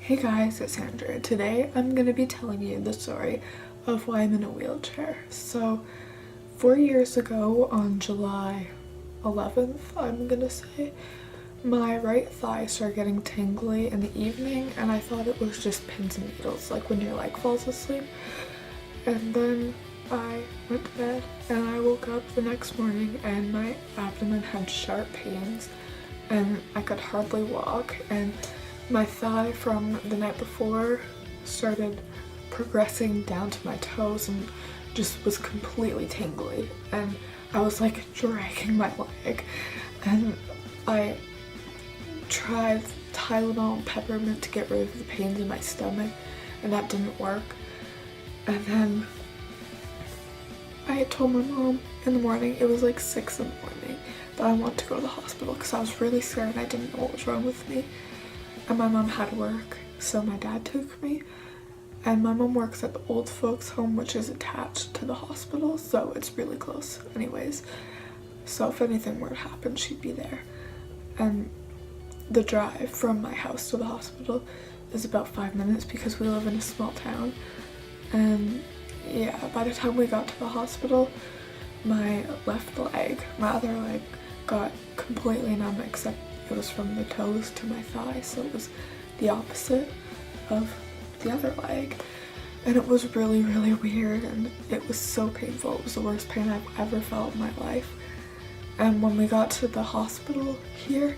Hey guys, it's Andrea. Today I'm going to be telling you the story of why I'm in a wheelchair. So, 4 years ago on July 11th, I'm going to say, my right thigh started getting tingly in the evening and I thought it was just pins and needles, like when your leg falls asleep. And then I went to bed and I woke up the next morning and my abdomen had sharp pains and I could hardly walk, and my thigh from the night before started progressing down to my toes and just was completely tingly, and I was like dragging my leg, and I tried Tylenol and peppermint to get rid of the pains in my stomach and that didn't work. And then I told my mom in the morning, it was like 6 in the morning, that I wanted to go to the hospital because I was really scared and I didn't know what was wrong with me. And my mom had work, so my dad took me. And my mom works at the old folks home, which is attached to the hospital, so it's really close anyways. So if anything were to happen, she'd be there. And the drive from my house to the hospital is about 5 minutes because we live in a small town. And yeah, by the time we got to the hospital, my left leg, my other leg, got completely numb except it was from the toes to my thigh, so it was the opposite of the other leg. And it was really, really weird and it was so painful. It was the worst pain I've ever felt in my life. And when we got to the hospital here,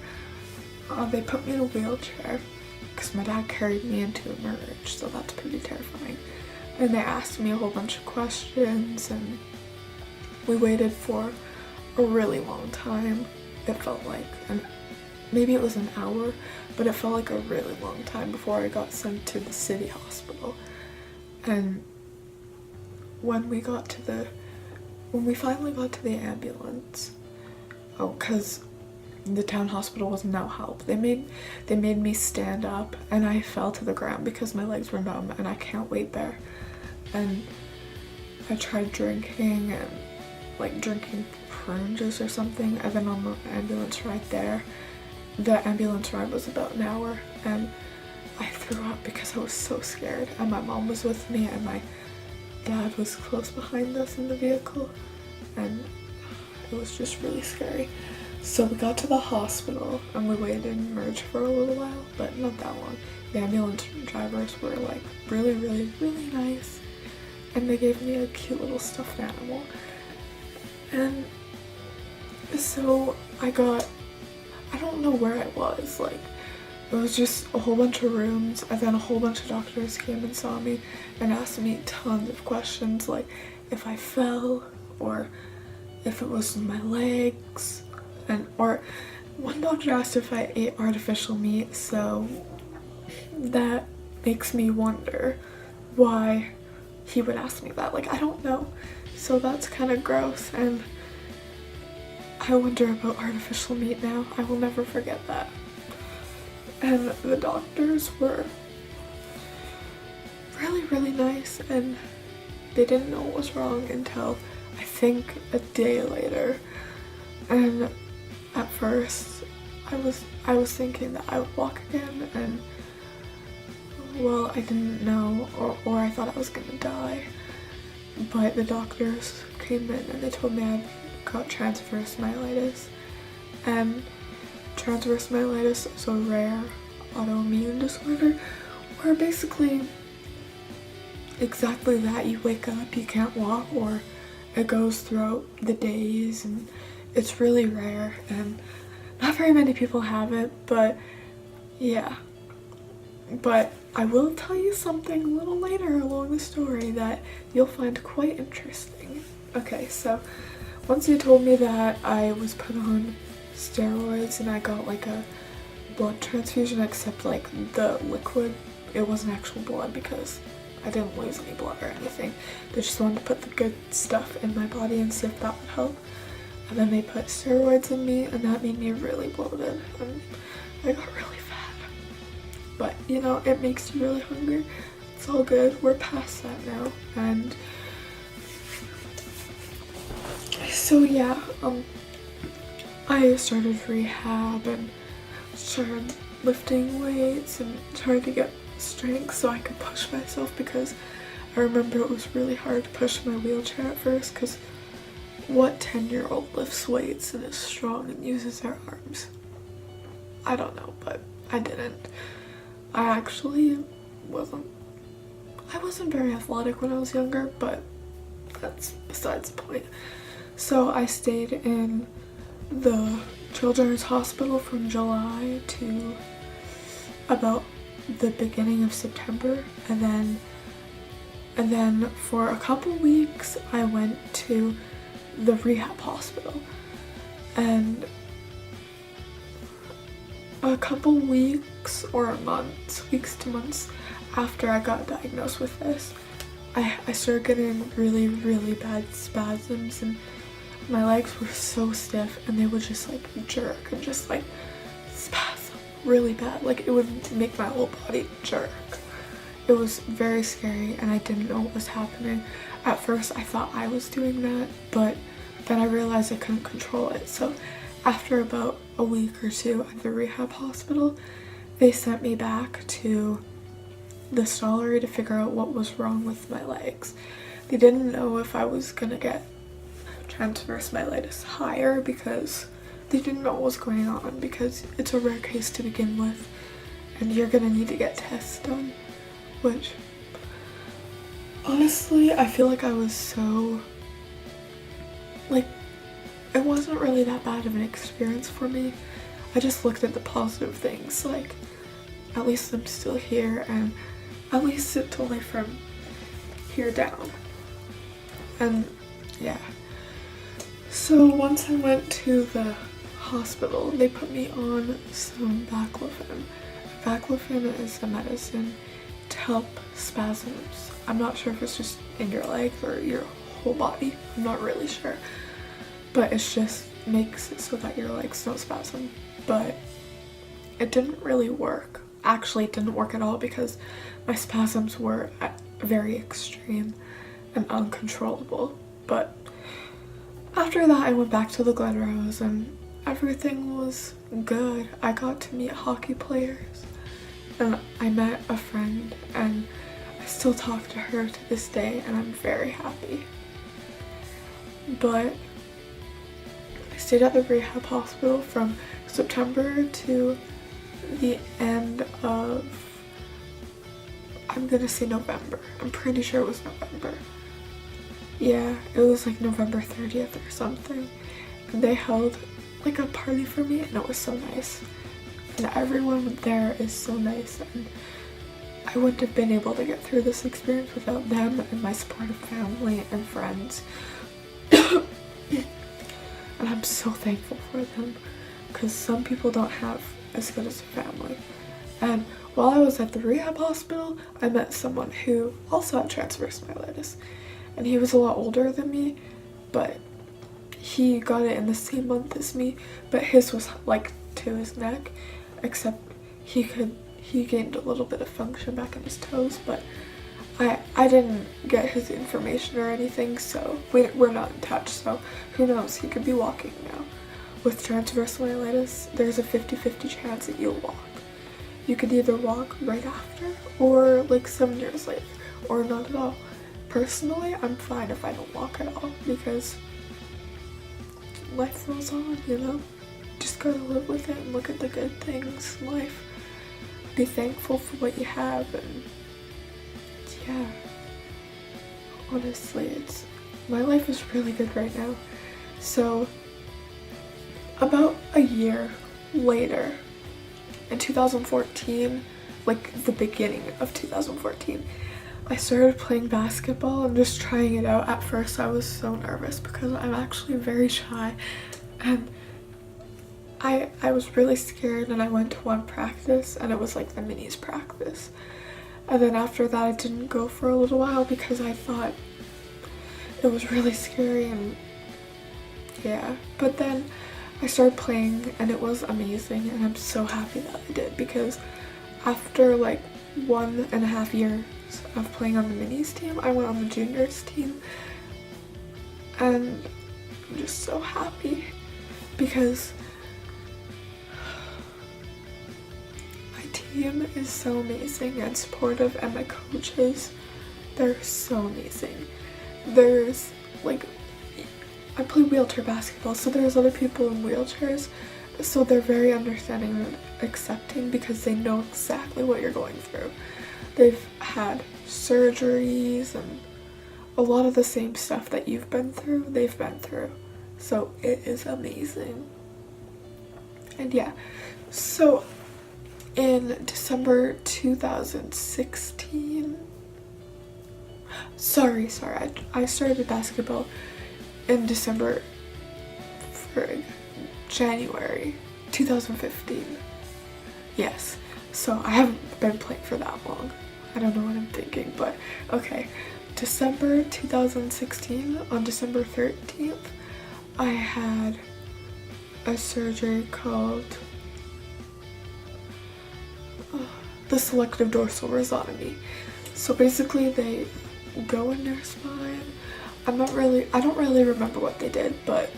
they put me in a wheelchair because my dad carried me into Emerge, so that's pretty terrifying. And they asked me a whole bunch of questions and we waited for a really long time. It felt like, and maybe it was an hour, but it felt like a really long time before I got sent to the city hospital. And when we finally got to the ambulance, because the town hospital was no help, they made me stand up and I fell to the ground because my legs were numb and I can't wait there. And I tried drinking and like drinking prune juice or something, and then on the ambulance ride there, the ambulance ride was about an hour and I threw up because I was so scared, and my mom was with me and my dad was close behind us in the vehicle and it was just really scary. So we got to the hospital and we waited in Emerge for a little while, but not that long. The ambulance drivers were like really, really, really nice and they gave me a cute little stuffed animal. And so I don't know where I was, like it was just a whole bunch of rooms, and then a whole bunch of doctors came and saw me and asked me tons of questions, like if I fell or if it was my legs, or one doctor asked if I ate artificial meat, so that makes me wonder why he would ask me that. Like, I don't know, so that's kind of gross, and I wonder about artificial meat now. I will never forget that. And the doctors were really, really nice, and they didn't know what was wrong until I think a day later. And at first I was thinking that I would walk again, and well, I didn't know, or I thought I was gonna die. But the doctors came in and they told me I got transverse myelitis, and transverse myelitis is a rare autoimmune disorder where basically exactly that, you wake up, you can't walk, or it goes throughout the days, and it's really rare and not very many people have it, but yeah. But I will tell you something a little later along the story that you'll find quite interesting. Okay, so once you told me that, I was put on steroids and I got like a blood transfusion, except like the liquid, it wasn't actual blood because I didn't lose any blood or anything. They just wanted to put the good stuff in my body and see if that would help. And then they put steroids in me and that made me really bloated and I got really fat. But you know, it makes you really hungry. It's all good, we're past that now. And so yeah, I started rehab and started lifting weights and tried to get strength so I could push myself, because I remember it was really hard to push my wheelchair at first, because what 10-year-old lifts weights and is strong and uses their arms? I don't know, but I didn't. I actually wasn't very athletic when I was younger, but that's besides the point. So I stayed in the children's hospital from July to about the beginning of September, and then for a couple weeks I went to the rehab hospital, and a couple weeks to months after I got diagnosed with this, I started getting really, really bad spasms, and my legs were so stiff and they would just like jerk and just like spasm really bad. Like it would make my whole body jerk. It was very scary and I didn't know what was happening. At first I thought I was doing that, but then I realized I couldn't control it. So after about a week or two at the rehab hospital, they sent me back to the Stollery to figure out what was wrong with my legs. They didn't know if I was gonna get transverse myelitis higher, because they didn't know what was going on, because it's a rare case to begin with and you're gonna need to get tests done, which honestly I feel like I was so like, it wasn't really that bad of an experience for me. I just looked at the positive things, like at least I'm still here, and at least it's only from here down. And yeah, so once I went to the hospital, they put me on some baclofen. Baclofen is a medicine to help spasms. I'm not sure if it's just in your legs or your whole body, I'm not really sure, but it just makes it so that your legs don't spasm. But it didn't really work. Actually, it didn't work at all, because my spasms were very extreme and uncontrollable. But after that I went back to the Glenrose and everything was good. I got to meet hockey players and I met a friend, and I still talk to her to this day and I'm very happy. But I stayed at the rehab hospital from September to the end of, I'm gonna say November. I'm pretty sure it was November. Yeah, it was like November 30th or something. And they held like a party for me and it was so nice. And everyone there is so nice, and I wouldn't have been able to get through this experience without them and my supportive family and friends. And I'm so thankful for them, because some people don't have as good as a family. And while I was at the rehab hospital, I met someone who also had transverse myelitis, and he was a lot older than me, but he got it in the same month as me, but his was like to his neck, except he gained a little bit of function back in his toes, but I didn't get his information or anything, so we're not in touch, so who knows, he could be walking now. With transverse myelitis, there's a 50-50 chance that you'll walk. You could either walk right after, or like 7 years later, or not at all. Personally, I'm fine if I don't walk at all, because life goes on, you know? Just gotta live with it and look at the good things in life. Be thankful for what you have, and yeah, honestly, my life is really good right now. So about a year later, in 2014, like the beginning of 2014, I started playing basketball and just trying it out. At first I was so nervous because I'm actually very shy, and I was really scared, and I went to one practice and it was like the minis practice. And then after that I didn't go for a little while because I thought it was really scary, and yeah. But then I started playing and it was amazing, and I'm so happy that I did, because after like 1.5 years of playing on the minis team, I went on the juniors team, and I'm just so happy because my team team is so amazing and supportive, and my coaches, they're so amazing. There's like, I play wheelchair basketball, so there's other people in wheelchairs, so they're very understanding and accepting because they know exactly what you're going through. They've had surgeries and a lot of the same stuff that you've been through, they've been through. So it is amazing. And yeah, so in December 2016, sorry, I started basketball in December for January 2015. Yes, so I haven't been playing for that long. I don't know what I'm thinking, but okay. December 2016, on December 13th, I had a surgery called the selective dorsal rhizotomy. So basically they go in your spine. I don't really remember what they did, but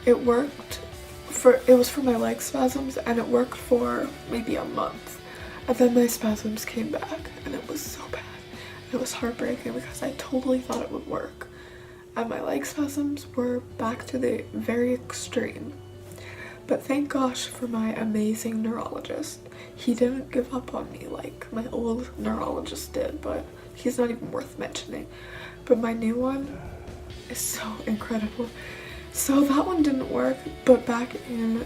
it was for my leg spasms, and it worked for maybe a month. And then my spasms came back, and it was so bad. It was heartbreaking because I totally thought it would work. And my leg spasms were back to the very extreme. But thank gosh for my amazing neurologist. He didn't give up on me like my old neurologist did, but he's not even worth mentioning. But my new one is so incredible. So that one didn't work, but back in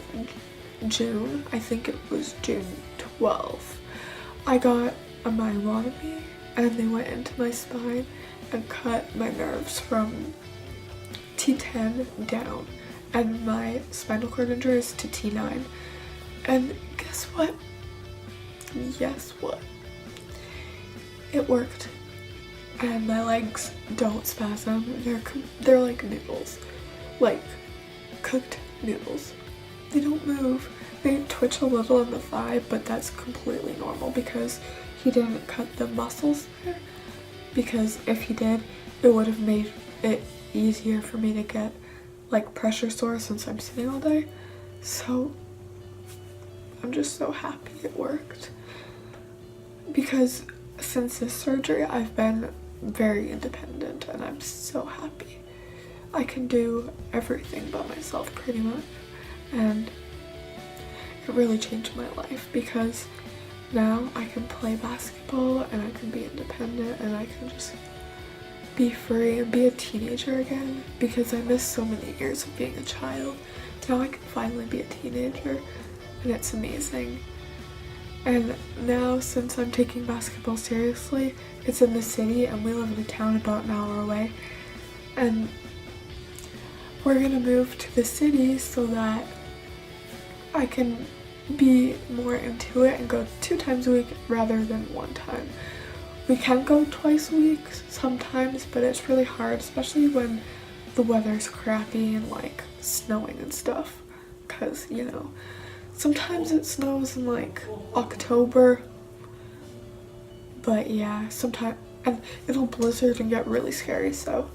June, I think it was June 12th, I got a myelotomy, and they went into my spine and cut my nerves from T10 down, and my spinal cord injury is to T9. And guess what? It worked. And my legs don't spasm. They're like noodles. Like cooked noodles. They don't move. They twitch a little in the thigh, but that's completely normal because he didn't cut the muscles there. Because if he did, it would have made it easier for me to get like pressure sore since I'm sitting all day. So I'm just so happy it worked. Because since this surgery, I've been very independent, and I'm so happy. I can do everything by myself pretty much, and it really changed my life because now I can play basketball and I can be independent and I can just be free and be a teenager again because I missed so many years of being a child. Now I can finally be a teenager, and it's amazing. And now, since I'm taking basketball seriously, it's in the city and we live in a town about an hour away. And we're gonna move to the city so that I can be more into it and go 2 times a week rather than 1 time. We can go twice a week sometimes, but it's really hard, especially when the weather's crappy and like snowing and stuff. Cause, you know, sometimes it snows in like October, but yeah, sometimes, and it'll blizzard and get really scary, so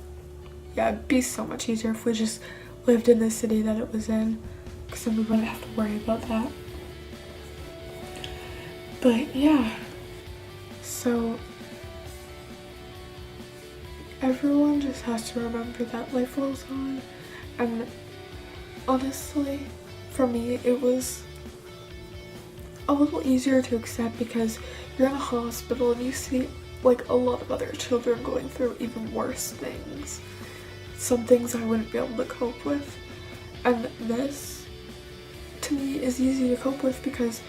yeah, it'd be so much easier if we just lived in the city that it was in, because then we wouldn't have to worry about that. But yeah, so everyone just has to remember that life rolls on, and honestly, for me, it was a little easier to accept because you're in a hospital and you see like a lot of other children going through even worse things. Some things I wouldn't be able to cope with, and this to me is easy to cope with because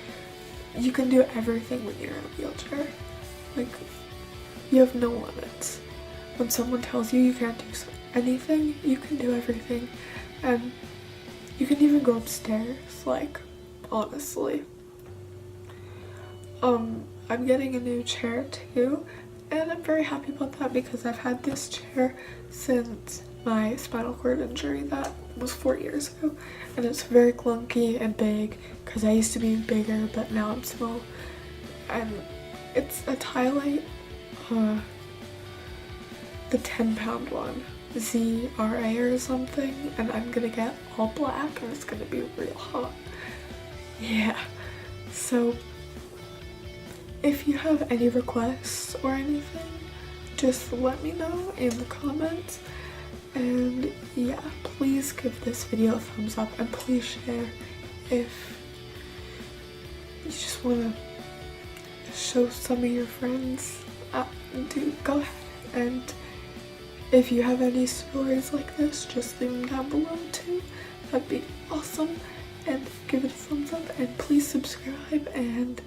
you can do everything when you're in a wheelchair. Like, you have no limits. When someone tells you you can't do anything, you can do everything, and you can even go upstairs, like, honestly. I'm getting a new chair too, and I'm very happy about that because I've had this chair since my spinal cord injury that was 4 years ago, and it's very clunky and big because I used to be bigger, but now I'm small. And it's a Tylite, the 10-pound one, ZRA or something, and I'm gonna get all black and it's gonna be real hot. Yeah, So if you have any requests or anything, just let me know in the comments. And yeah, please give this video a thumbs up and please share if you just want to show some of your friends. Go ahead, and if you have any stories like this, just leave them down below too. That'd be awesome. And give it a thumbs up and please subscribe, and